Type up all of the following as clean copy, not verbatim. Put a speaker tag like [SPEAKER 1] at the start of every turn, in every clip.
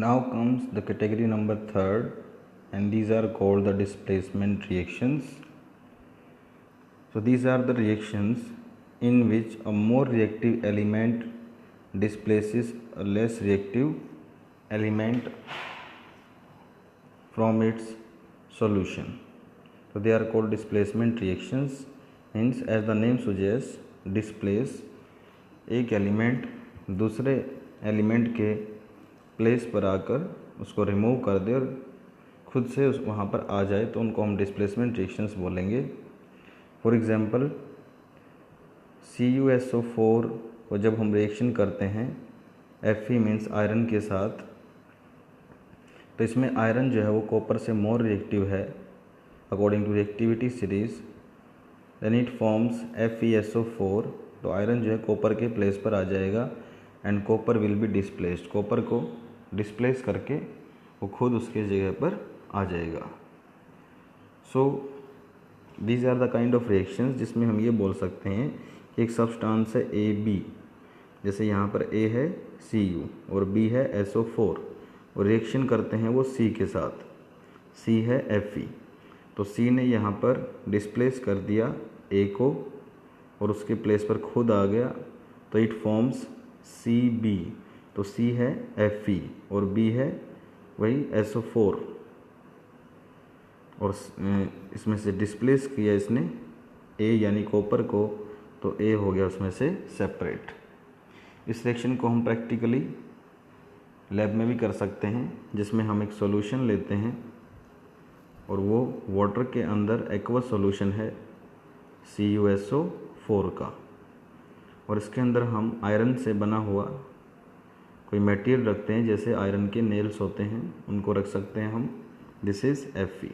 [SPEAKER 1] Now comes the category number third, and these are called the displacement reactions. So these are the reactions in which a more reactive element displaces a less reactive element from its solution. So they are called displacement reactions. Hence, as the name suggests, displace, एक element दूसरे element के place पर आकर उसको remove कर दे और खुद से उस वहाँ पर आ जाए, तो उनको हम डिस्प्लेसमेंट रिएक्शंस बोलेंगे. फॉर एग्जांपल, CuSO4 को जब हम रिएक्शन करते हैं Fe मीन्स आयरन के साथ, तो इसमें आयरन जो है वो कॉपर से मोर रिएक्टिव है according to reactivity series. Then it forms FeSO4. तो आयरन जो है कॉपर के प्लेस पर आ जाएगा and copper will be displaced. Copper को डिस्प्लेस करके वो खुद उसके जगह पर आ जाएगा. So these are the kind of reactions जिसमें हम ये बोल सकते हैं कि एक सब्सटेंस है AB, जैसे यहाँ पर A है Cu और B है SO4, और रिएक्शन करते हैं वो C के साथ. C है Fe. तो C ने यहाँ पर डिस्प्लेस कर दिया A को और उसके प्लेस पर खुद आ गया, तो इट फॉर्म्स CB. तो C है Fe और B है वही SO4, और इसमें से डिस्प्लेस किया इसने A यानी कॉपर को, तो A हो गया उसमें से सेपरेट. इस रिएक्शन को हम प्रैक्टिकली लैब में भी कर सकते हैं, जिसमें हम एक सॉल्यूशन लेते हैं और वो वाटर के अंदर एक्वस सॉल्यूशन है CuSO4 का, और इसके अंदर हम आयरन से बना हुआ कोई मटेरियल रखते हैं, जैसे आयरन के नेल्स होते हैं उनको रख सकते हैं हम. This is Fe.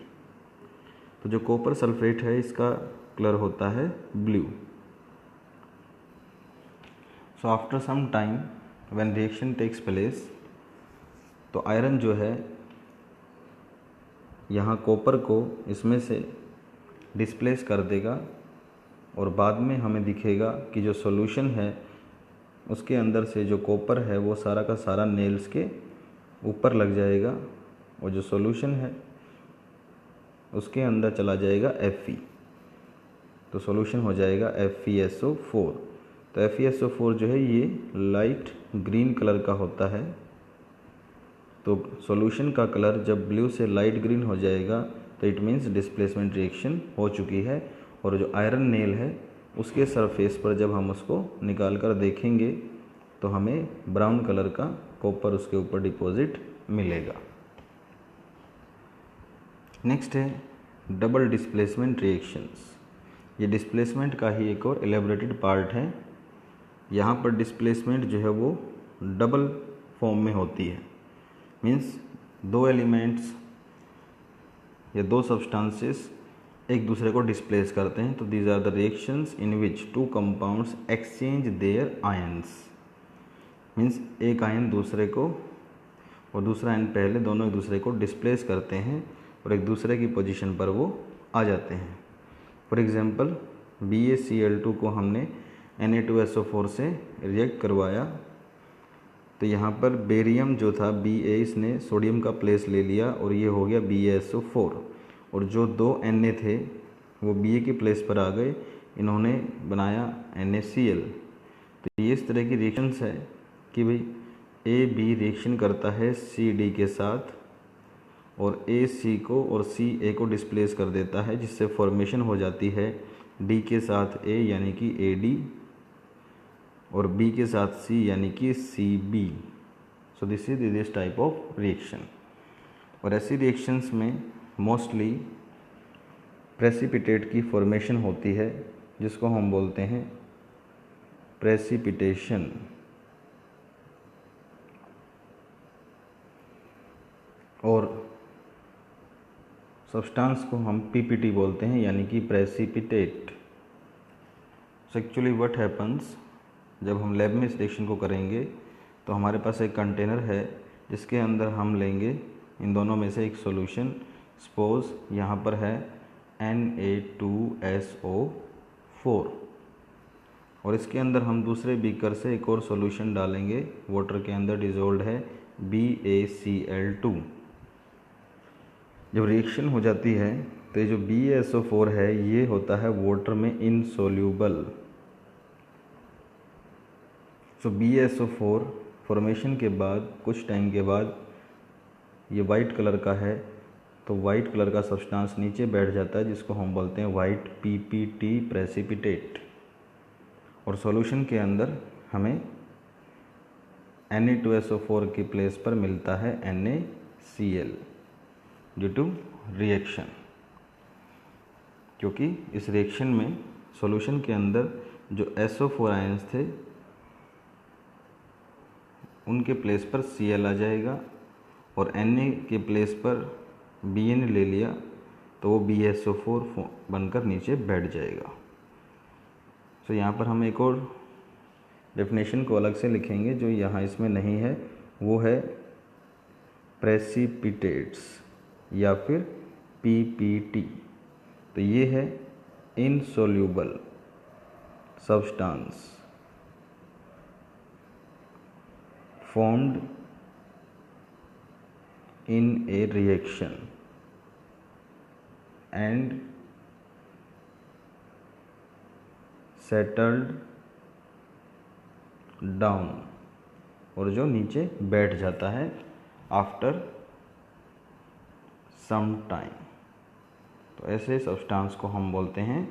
[SPEAKER 1] तो जो कॉपर सल्फेट है इसका कलर होता है blue. So after some time when reaction takes place, तो आयरन जो है यहाँ कॉपर को इसमें से डिस्प्लेस कर देगा, और बाद में हमें दिखेगा कि जो सॉल्यूशन है उसके अंदर से जो कॉपर है वो सारा का सारा नेल्स के ऊपर लग जाएगा, और जो सॉल्यूशन है उसके अंदर चला जाएगा Fe. तो सॉल्यूशन हो जाएगा FeSO4. तो FeSO4 जो है ये लाइट ग्रीन कलर का होता है. तो सॉल्यूशन का कलर जब ब्लू से लाइट ग्रीन हो जाएगा तो इट मीन्स डिस्प्लेसमेंट रिएक्शन हो चुकी है, और जो आयरन नेल है उसके सरफेस पर जब हम उसको निकाल कर देखेंगे तो हमें ब्राउन कलर का कॉपर उसके ऊपर डिपॉजिट मिलेगा. नेक्स्ट है डबल डिस्प्लेसमेंट रिएक्शंस. ये डिस्प्लेसमेंट का ही एक और एलेबोरेटेड पार्ट है. यहाँ पर डिस्प्लेसमेंट जो है वो डबल फॉर्म में होती है. मीन्स दो एलिमेंट्स या दो सब्सटेंसेस एक दूसरे को डिस्प्लेस करते हैं. तो these are the reactions in which two compounds exchange their ions. Means एक आयन दूसरे को और दूसरा आयन पहले, दोनों एक दूसरे को डिस्प्लेस करते हैं और एक दूसरे की पोजीशन पर वो आ जाते हैं. फॉर एग्जांपल, BaCl2 को हमने Na2SO4 से रिएक्ट करवाया, तो यहाँ पर बेरियम जो था Ba, इसने सोडियम का प्लेस ले लिया और ये हो गया BaSO4, और जो दो Na थे वो Ba के प्लेस पर आ गए, इन्होंने बनाया NaCl. तो ये इस तरह की रिएक्शंस है कि भाई AB रिएक्शन करता है CD के साथ और AC को और CA को डिस्प्लेस कर देता है, जिससे फॉर्मेशन हो जाती है D के साथ A यानी कि AD और B के साथ C यानी कि CB. So this is this type of reaction. और ऐसी रिएक्शंस में मोस्टली प्रेसिपिटेट की फॉर्मेशन होती है, जिसको हम बोलते हैं प्रेसिपिटेशन. और सब्सटेंस को हम PPT बोलते हैं, यानी कि precipitate. So actually what happens, जब हम लैब में इस रिएक्शन को करेंगे तो हमारे पास एक कंटेनर है जिसके अंदर हम लेंगे इन दोनों में से एक सॉल्यूशन. सपोज यहाँ पर है Na2SO4 और इसके अंदर हम दूसरे बीकर से एक और सॉल्यूशन डालेंगे, वाटर के अंदर डिजोल्व है BaCl2। जब रिएक्शन हो जाती है तो ये जो BaSO4 है ये होता है वाटर में इनसोल्यूबल। सो BaSO4 फॉर्मेशन के बाद कुछ टाइम के बाद ये वाइट कलर का है, तो वाइट कलर का सब्सटेंस नीचे बैठ जाता है जिसको हम बोलते हैं वाइट PPT प्रेसिपिटेट। और सॉल्यूशन के अंदर हमें Na2SO4 की प्लेस पर मिलता है NaCl ड्यू टू रिएक्शन। क्योंकि इस रिएक्शन में सॉल्यूशन के अंदर जो SO4 आयंस थे उनके प्लेस पर Cl आ जाएगा और Na के प्लेस पर Bn ले लिया तो वो BaSO4 बनकर नीचे बैठ जाएगा। तो यहाँ पर हम एक और डेफिनेशन को अलग से लिखेंगे जो यहाँ इसमें नहीं है, वो है प्रेसिपिटेट्स या फिर PPT। तो ये है insoluble substance formed in a reaction and settled down, और जो नीचे बैठ जाता है आफ्टर सम टाइम। तो ऐसे सब्सटेंस को हम बोलते हैं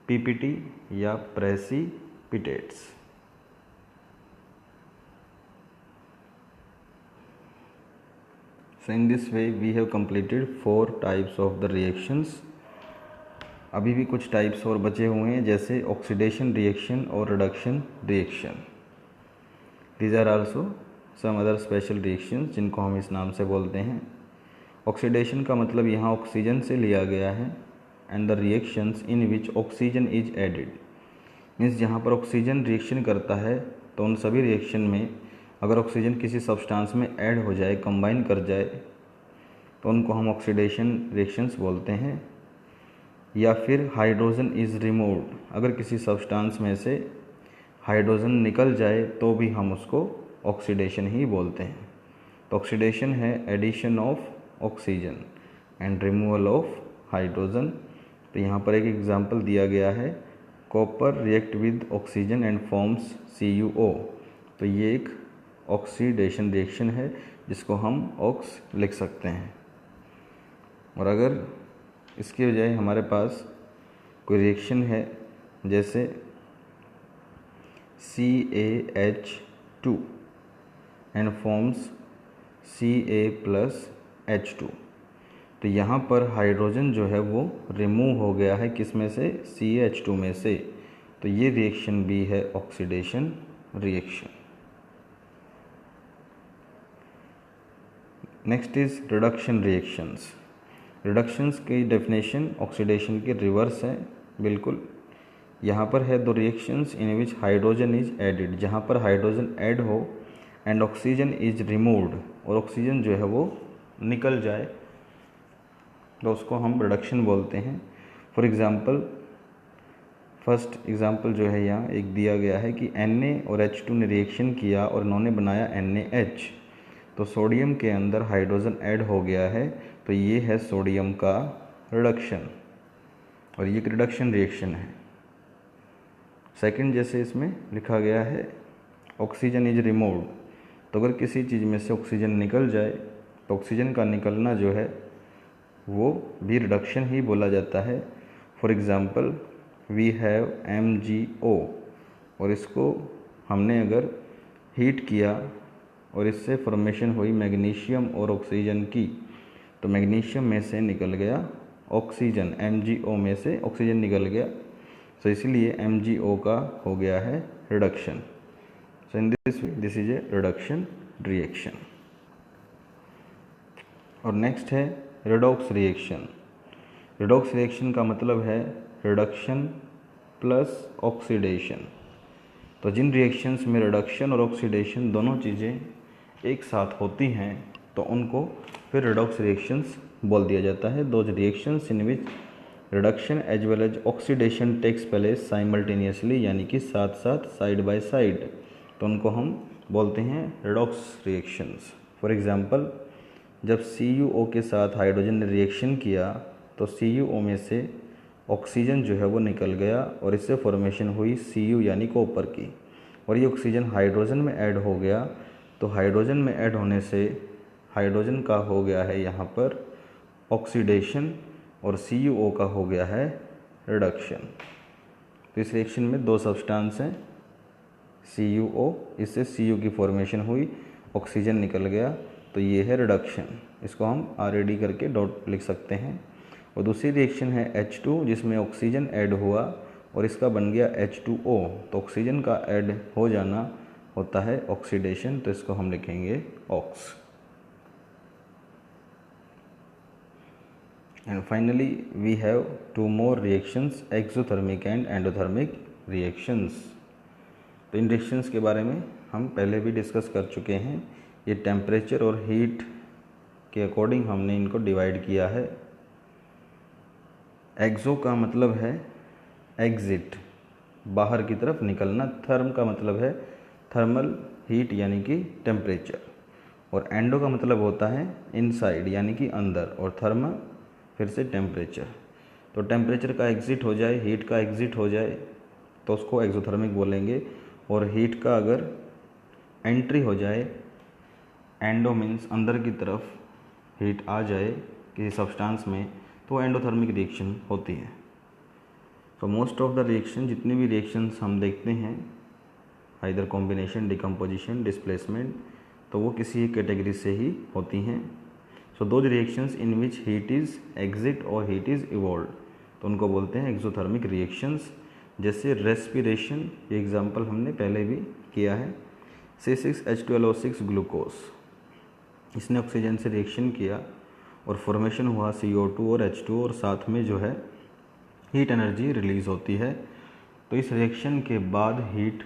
[SPEAKER 1] PPT या precipitates. So in this way we have completed 4 types of the reactions। अभी भी कुछ टाइप्स और बचे हुए हैं जैसे ऑक्सीडेशन रिएक्शन और reduction reaction. These are also some other special reactions जिनको हम इस नाम से बोलते हैं। ऑक्सीडेशन का मतलब यहाँ ऑक्सीजन से लिया गया है and the reactions in which oxygen is added, means जहाँ पर ऑक्सीजन रिएक्शन करता है तो उन सभी रिएक्शन में अगर ऑक्सीजन किसी सब्सटेंस में ऐड हो जाए, कंबाइन कर जाए, तो उनको हम ऑक्सीडेशन रिएक्शंस बोलते हैं। या फिर हाइड्रोजन इज़ रिमूव्ड, अगर किसी सब्सटेंस में से हाइड्रोजन निकल जाए तो भी हम उसको ऑक्सीडेशन ही बोलते हैं। तो ऑक्सीडेशन है addition of oxygen and removal of hydrogen. तो यहाँ पर एक एग्जांपल दिया गया है, copper react with oxygen and forms CuO। तो ये एक ऑक्सीडेशन रिएक्शन है जिसको हम ऑक्स लिख सकते हैं। और अगर इसके बजाय हमारे पास कोई रिएक्शन है जैसे CaH2 एंड फॉर्म्स Ca+H2, तो यहाँ पर हाइड्रोजन जो है वो रिमूव हो गया है किस में से, CH2 में से। तो ये रिएक्शन भी है oxidation reaction. Next is reduction reactions. Reductions की डेफिनेशन ऑक्सीडेशन के रिवर्स है बिल्कुल। यहाँ पर है दो reactions in which hydrogen is added, जहाँ पर हाइड्रोजन ऐड हो एंड ऑक्सीजन इज रिमूव्ड, और ऑक्सीजन जो है वो निकल जाए, तो उसको हम रिडक्शन बोलते हैं। फॉर एग्ज़ाम्पल फर्स्ट एग्ज़ाम्पल जो है यहाँ एक दिया गया है कि Na और H2 ने रिएक्शन किया और इन्होंने बनाया NaH। तो सोडियम के अंदर हाइड्रोजन ऐड हो गया है, तो ये है सोडियम का रिडक्शन, और ये एक रिडक्शन रिएक्शन है। सेकंड जैसे इसमें लिखा गया है ऑक्सीजन इज रिमूव्ड, तो अगर किसी चीज़ में से ऑक्सीजन निकल जाए तो ऑक्सीजन का निकलना जो है वो भी रिडक्शन ही बोला जाता है। For example we have MgO, और इसको हमने अगर हीट किया और इससे फॉर्मेशन हुई मैग्नीशियम और ऑक्सीजन की, तो मैग्नीशियम में से निकल गया ऑक्सीजन, MgO में से ऑक्सीजन निकल गया, तो इसलिए MgO का हो गया है reduction. So in this is a reduction reaction. और नेक्स्ट है रेडॉक्स रिएक्शन। रेडॉक्स रिएक्शन का मतलब है रिडक्शन प्लस ऑक्सीडेशन। तो जिन रिएक्शंस में रिडक्शन और ऑक्सीडेशन दोनों चीज़ें एक साथ होती हैं तो उनको फिर रेडॉक्स रिएक्शंस बोल दिया जाता है। Those reactions in which reduction as well as oxidation takes place simultaneously, यानी कि साथ साथ साइड बाय साइड, तो उनको हम बोलते हैं रेडॉक्स रिएक्शंस। फॉर एग्जांपल जब CuO के साथ हाइड्रोजन ने रिएक्शन किया तो CuO में से ऑक्सीजन जो है वो निकल गया और इससे फॉर्मेशन हुई Cu यानी कॉपर की, और ये ऑक्सीजन हाइड्रोजन में ऐड हो गया। तो हाइड्रोजन में ऐड होने से हाइड्रोजन का हो गया है यहाँ पर ऑक्सीडेशन और CuO का हो गया है रिडक्शन। तो इस रिएक्शन में दो सब्सटेंस हैं CuO, इससे Cu की फॉर्मेशन हुई, ऑक्सीजन निकल गया, तो ये है रिडक्शन। इसको हम RAD करके डॉट लिख सकते हैं। और दूसरी रिएक्शन है H2 जिसमें ऑक्सीजन ऐड हुआ और इसका बन गया H2O। तो ऑक्सीजन का ऐड हो जाना होता है ऑक्सीडेशन, तो इसको हम लिखेंगे ox. And finally we have two more reactions, exothermic and endothermic reactions. तो इन रिएक्शंस के बारे में हम पहले भी डिस्कस कर चुके हैं। ये टेम्परेचर और हीट के अकॉर्डिंग हमने इनको डिवाइड किया है। एक्सो का मतलब है एग्जिट, बाहर की तरफ निकलना। थर्म का मतलब है थर्मल हीट यानी कि टेम्परेचर, और एंडो का मतलब होता है इनसाइड यानी कि अंदर, और थर्म फिर से टेम्परेचर। तो टेम्परेचर का एग्जिट हो जाए, हीट का एग्जिट हो जाए तो उसको एक्सोथर्मिक बोलेंगे, और हीट का अगर एंट्री हो जाए, एंडो मीन्स अंदर की तरफ हीट आ जाए किसी सब्सटेंस में, तो एंडोथर्मिक रिएक्शन होती है। तो मोस्ट ऑफ द रिएक्शन, जितनी भी रिएक्शंस हम देखते हैं, आइदर कॉम्बिनेशन, डिकम्पोजिशन, डिस्प्लेसमेंट, तो वो किसी एक कैटेगरी से ही होती हैं। So those reactions in which heat is exit और हीट इज़ इवॉल्व, तो उनको बोलते हैं एक्सोथर्मिक रिएक्शंस। जैसे रेस्पिरेशन, ये एग्जांपल हमने पहले भी किया है। C6H12O6 ग्लूकोज, इसने ऑक्सीजन से रिएक्शन किया और फॉर्मेशन हुआ CO2 और H2, और साथ में जो है हीट एनर्जी रिलीज़ होती है। तो इस रिएक्शन के बाद हीट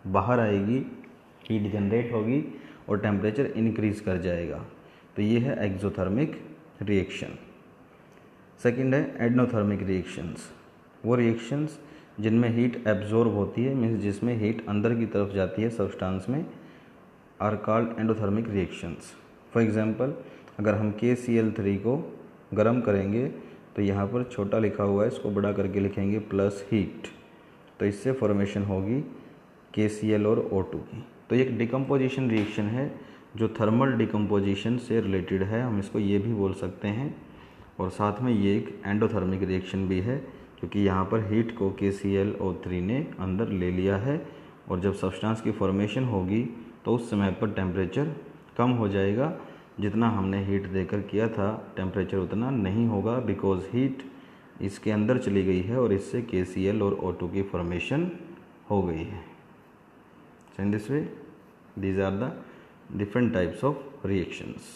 [SPEAKER 1] बाहर आएगी, हीट जनरेट होगी और टेम्परेचर इंक्रीज़ कर जाएगा। तो ये है एक्सोथर्मिक रिएक्शन। सेकंड है एंडोथर्मिक रिएक्शंस। वो रिएक्शंस जिनमें हीट एब्जॉर्ब होती है, मीन्स जिसमें हीट अंदर की तरफ जाती है सब्सटेंस में, are called endothermic reactions. For example अगर हम KCl3 को गर्म करेंगे तो यहाँ पर छोटा लिखा हुआ है, इसको बड़ा करके लिखेंगे प्लस हीट, तो इससे फॉर्मेशन होगी KCl और O2 की। तो एक डिकम्पोजिशन रिएक्शन है जो थर्मल डिकम्पोजिशन से रिलेटेड है, हम इसको ये भी बोल सकते हैं। और साथ में ये एक एंडोथर्मिक रिएक्शन भी है, क्योंकि यहाँ पर हीट को KClO3 ने अंदर ले लिया है, और जब सब्सटेंस की फॉर्मेशन होगी तो उस समय पर टेम्परेचर कम हो जाएगा। जितना हमने हीट देकर किया था टेम्परेचर उतना नहीं होगा, बिकॉज हीट इसके अंदर चली गई है और इससे KCl और O2 की फॉर्मेशन हो गई है। So in this way, these are the different types of reactions.